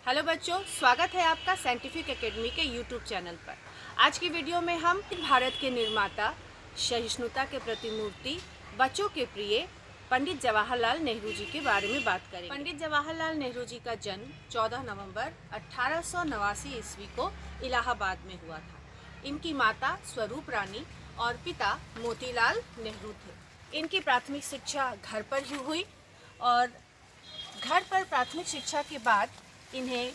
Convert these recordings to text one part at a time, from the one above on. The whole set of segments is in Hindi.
हेलो बच्चों, स्वागत है आपका साइंटिफिक एकेडमी के यूट्यूब चैनल पर। आज की वीडियो में हम भारत के निर्माता, सहिष्णुता के प्रतिमूर्ति, बच्चों के प्रिय पंडित जवाहरलाल नेहरू जी के बारे में बात करेंगे। पंडित जवाहरलाल नेहरू जी का जन्म 14 नवंबर 1889 ईस्वी को इलाहाबाद में हुआ था। इनकी माता स्वरूप रानी और पिता मोतीलाल नेहरू थे। इनकी प्राथमिक शिक्षा घर पर ही हुई और घर पर प्राथमिक शिक्षा के बाद इन्हें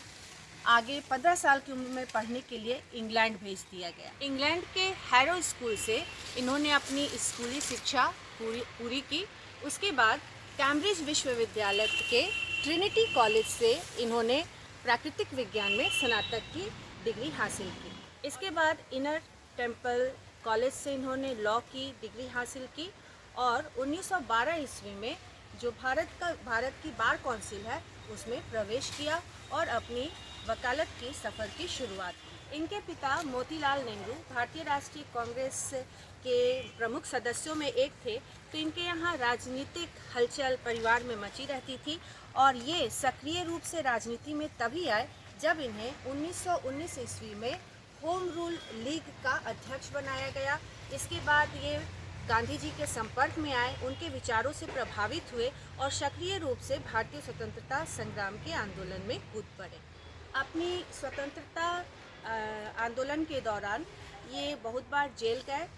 आगे 15 साल की उम्र में पढ़ने के लिए इंग्लैंड भेज दिया गया। इंग्लैंड के हैरो स्कूल से इन्होंने अपनी स्कूली शिक्षा पूरी की। उसके बाद कैम्ब्रिज विश्वविद्यालय के ट्रिनिटी कॉलेज से इन्होंने प्राकृतिक विज्ञान में स्नातक की डिग्री हासिल की। इसके बाद इनर टेम्पल कॉलेज से इन्होंने लॉ की डिग्री हासिल की और 1912 ईस्वी में जो भारत की बार कौंसिल है उसमें प्रवेश किया और अपनी वकालत की सफ़र की शुरुआत की। इनके पिता मोतीलाल नेहरू भारतीय राष्ट्रीय कांग्रेस के प्रमुख सदस्यों में एक थे, तो इनके यहाँ राजनीतिक हलचल परिवार में मची रहती थी और ये सक्रिय रूप से राजनीति में तभी आए जब इन्हें 1919 ईस्वी में होम रूल लीग का अध्यक्ष बनाया गया। इसके बाद ये गांधी जी के संपर्क में आए, उनके विचारों से प्रभावित हुए और सक्रिय रूप से भारतीय स्वतंत्रता संग्राम के आंदोलन में कूद पड़े। अपनी स्वतंत्रता आंदोलन के दौरान ये बहुत बार जेल गए।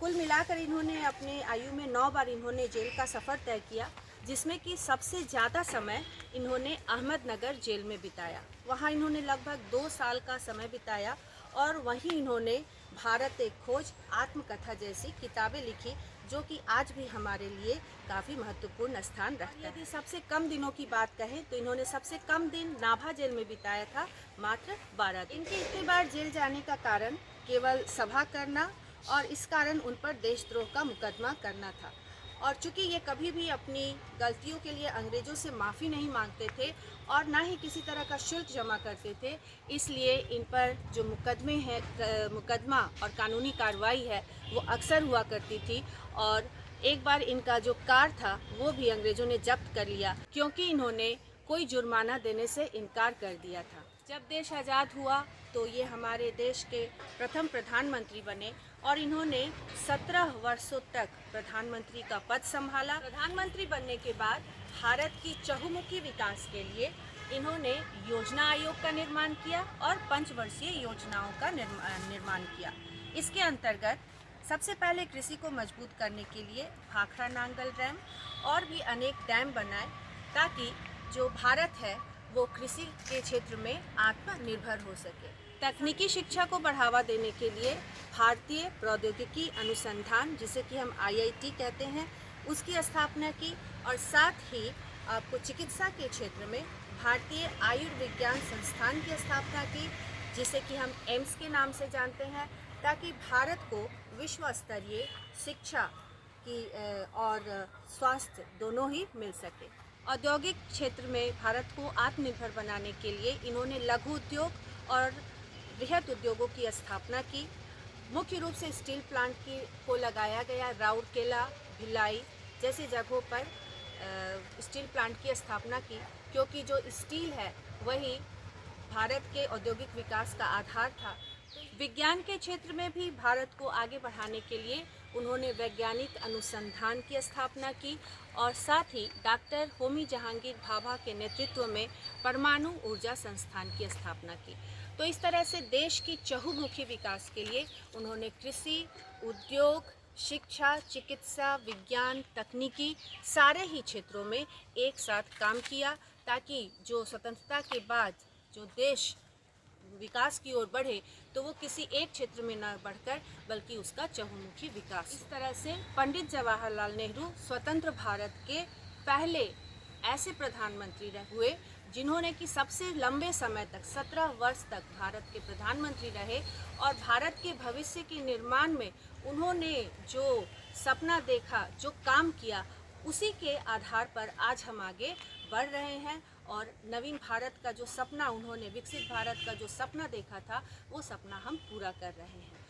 कुल मिलाकर इन्होंने अपने आयु में 9 बार इन्होंने जेल का सफ़र तय किया, जिसमें कि सबसे ज़्यादा समय इन्होंने अहमदनगर जेल में बिताया। वहाँ इन्होंने लगभग 2 साल का समय बिताया और वहीं इन्होंने भारत एक खोज, आत्मकथा जैसी किताबें लिखी, जो कि आज भी हमारे लिए काफ़ी महत्वपूर्ण स्थान रखता है। यदि सबसे कम दिनों की बात कहें तो इन्होंने सबसे कम दिन नाभा जेल में बिताया था, मात्र 12 दिन। इनके इतनी बार जेल जाने का कारण केवल सभा करना और इस कारण उन पर देशद्रोह का मुकदमा करना था। और चूँकि ये कभी भी अपनी गलतियों के लिए अंग्रेज़ों से माफ़ी नहीं मांगते थे और ना ही किसी तरह का शुल्क जमा करते थे, इसलिए इन पर जो मुकदमा और कानूनी कार्रवाई है वो अक्सर हुआ करती थी। और एक बार इनका जो कार था वो भी अंग्रेज़ों ने जब्त कर लिया, क्योंकि इन्होंने कोई जुर्माना देने से इनकार कर दिया था। जब देश आज़ाद हुआ तो ये हमारे देश के प्रथम प्रधानमंत्री बने और इन्होंने 17 वर्षों तक प्रधानमंत्री का पद संभाला। प्रधानमंत्री बनने के बाद भारत की चहुमुखी विकास के लिए इन्होंने योजना आयोग का निर्माण किया और पंचवर्षीय योजनाओं का निर्माण किया। इसके अंतर्गत सबसे पहले कृषि को मजबूत करने के लिए भाखड़ा नांगल डैम और भी अनेक डैम बनाए, ताकि जो भारत है वो कृषि के क्षेत्र में आत्मनिर्भर हो सके। तकनीकी शिक्षा को बढ़ावा देने के लिए भारतीय प्रौद्योगिकी अनुसंधान, जिसे कि हम IIT कहते हैं, उसकी स्थापना की और साथ ही आपको चिकित्सा के क्षेत्र में भारतीय आयुर्विज्ञान संस्थान की स्थापना की, जिसे कि हम एम्स के नाम से जानते हैं, ताकि भारत को विश्व स्तरीय शिक्षा की और स्वास्थ्य दोनों ही मिल सके। औद्योगिक क्षेत्र में भारत को आत्मनिर्भर बनाने के लिए इन्होंने लघु उद्योग और बृहद उद्योगों की स्थापना की। मुख्य रूप से स्टील प्लांट को लगाया गया। राउरकेला, भिलाई जैसी जगहों पर स्टील प्लांट की स्थापना की, क्योंकि जो स्टील है वही भारत के औद्योगिक विकास का आधार था। विज्ञान के क्षेत्र में भी भारत को आगे बढ़ाने के लिए उन्होंने वैज्ञानिक अनुसंधान की स्थापना की और साथ ही डॉक्टर होमी जहांगीर भाभा के नेतृत्व में परमाणु ऊर्जा संस्थान की स्थापना की। तो इस तरह से देश की चहुमुखी विकास के लिए उन्होंने कृषि, उद्योग, शिक्षा, चिकित्सा, विज्ञान, तकनीकी सारे ही क्षेत्रों में एक साथ काम किया, ताकि जो स्वतंत्रता के बाद जो देश विकास की ओर बढ़े तो वो किसी एक क्षेत्र में न बढ़कर बल्कि उसका चहुमुखी विकास। इस तरह से पंडित जवाहरलाल नेहरू स्वतंत्र भारत के पहले ऐसे प्रधानमंत्री हुए जिन्होंने कि सबसे लंबे समय तक 17 वर्ष तक भारत के प्रधानमंत्री रहे और भारत के भविष्य के निर्माण में उन्होंने जो सपना देखा, जो काम किया, उसी के आधार पर आज हम आगे बढ़ रहे हैं और नवीन भारत का जो सपना उन्होंने, विकसित भारत का जो सपना देखा था, वो सपना हम पूरा कर रहे हैं।